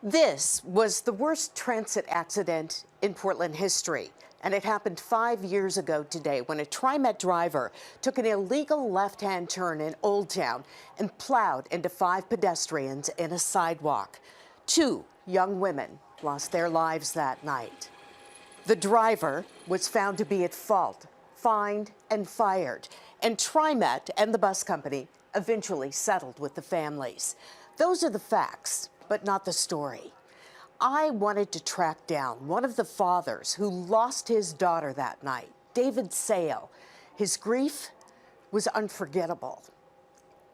This was the worst transit accident in Portland history, and it happened 5 years ago today when a TriMet driver took an illegal left-hand turn in Old Town and plowed into 5 pedestrians in a sidewalk. 2 young women lost their lives that night. The driver was found to be at fault, fined and fired, and TriMet and the bus company eventually settled with the families. Those are the facts, but not the story. I wanted to track down one of the fathers who lost his daughter that night, David Sale. His grief was unforgettable,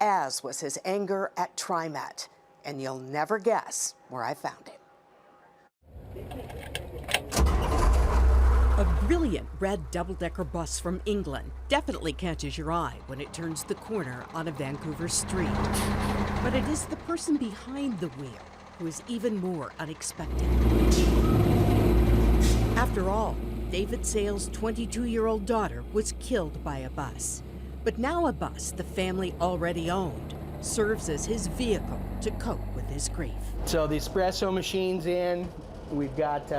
as was his anger at TriMet. And you'll never guess where I found him. A brilliant red double-decker bus from England definitely catches your eye when it turns the corner on a Vancouver street. But it is the person behind the wheel who is even more unexpected. After all, David Sale's 22-year-old daughter was killed by a bus. But now a bus the family already owned serves as his vehicle to cope with his grief. So the espresso machine's in, we've got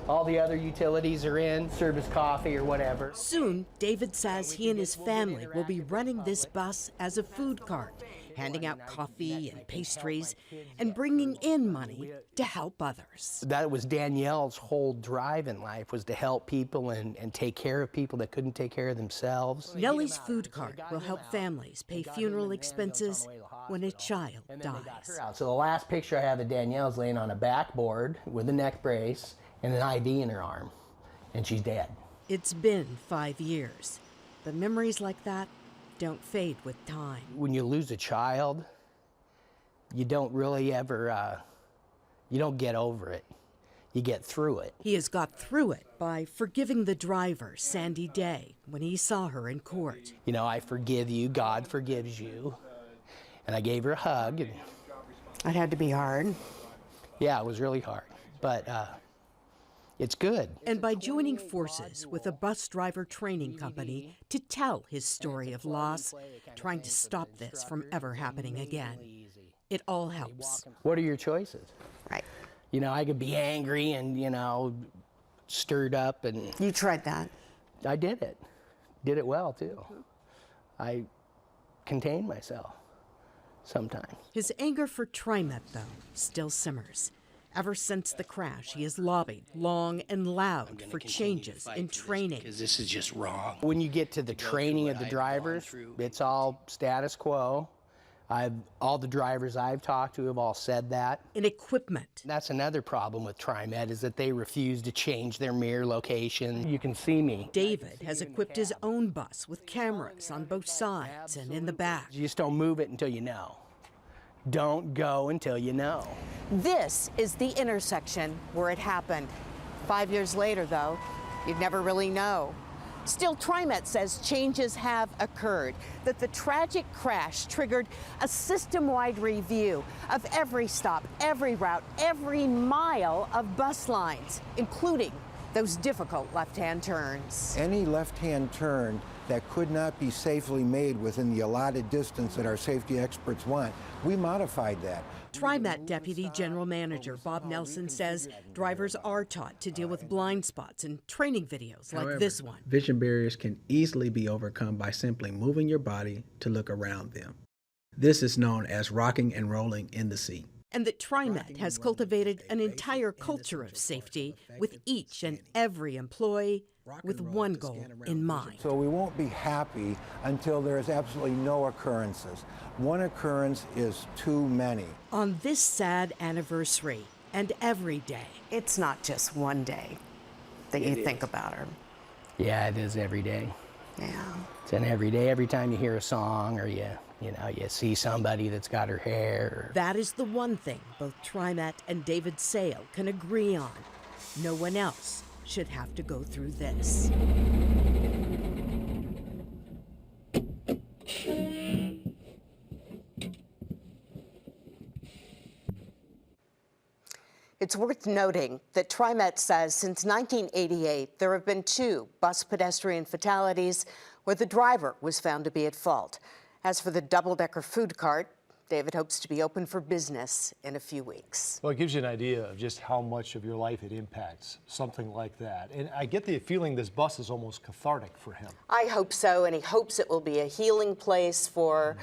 all the other utilities are in, service coffee or whatever. Soon, David says he and his family will be running this bus as a food cart, handing out coffee and pastries and bringing in money to help others. That was Danielle's whole drive in life, was to help people and take care of people that couldn't take care of themselves. Nellie's food cart will help families pay funeral expenses when a child dies. So the last picture I have of Danielle's laying on a backboard with a neck brace and an ID in her arm, and she's dead. It's been 5 years, but memories like that don't fade with time. When you lose a child, you don't really ever, you don't get over it. You get through it. He has got through it by forgiving the driver, Sandy Day, when he saw her in court. You know, I forgive you, God forgives you. And I gave her a hug. And It had to be hard. yeah, it was really hard, but it's good. And by joining forces with a bus driver training company to tell his story of loss, trying to stop this from ever happening again. It all helps. What are your choices? Right. You know, I could be angry and, you know, stirred up, and You tried that. I did it. Did it well, too. I contained myself sometimes. His anger for TriMet, though, still simmers. Ever since the crash, he has lobbied long and loud for changes in training. Because this is just wrong. When you get to the training of the drivers, it's all status quo. All the drivers I've talked to have all said that. In equipment. That's another problem with TriMet, is that they refuse to change their mirror location. You can see me. David has equipped his own bus with cameras on both sides and in the back. You just don't move it until you know. Don't go until you know. This is the intersection where it happened. 5 years later, though, you'd never really know. Still, TriMet says changes have occurred, that the tragic crash triggered a system-wide review of every stop, every route, every mile of bus lines, including those difficult left-hand turns. Any left-hand turn that could not be safely made within the allotted distance that our safety experts want, we modified that. TriMet Deputy General Manager Bob Nelson says drivers are taught to deal with blind spots in training videos like this one. Vision barriers can easily be overcome by simply moving your body to look around them. This is known as rocking and rolling in the seat. And that TriMet has cultivated an entire culture of safety with each and every employee with one goal in mind. So we won't be happy until there is absolutely no occurrences. One occurrence is too many. On this sad anniversary and every day. It's not just one day that you think about her. Yeah, it is every day. Yeah. It's an every day. Every time you hear a song or you see somebody that's got her hair. That is the one thing both TriMet and David Sale can agree on. No one else should have to go through this. It's worth noting that TriMet says since 1988, there have been 2 bus pedestrian fatalities where the driver was found to be at fault. As for the double-decker food cart, David hopes to be open for business in a few weeks. Well, it gives you an idea of just how much of your life it impacts, something like that. And I get the feeling this bus is almost cathartic for him. I hope so, and he hopes it will be a healing place for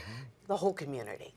the whole community.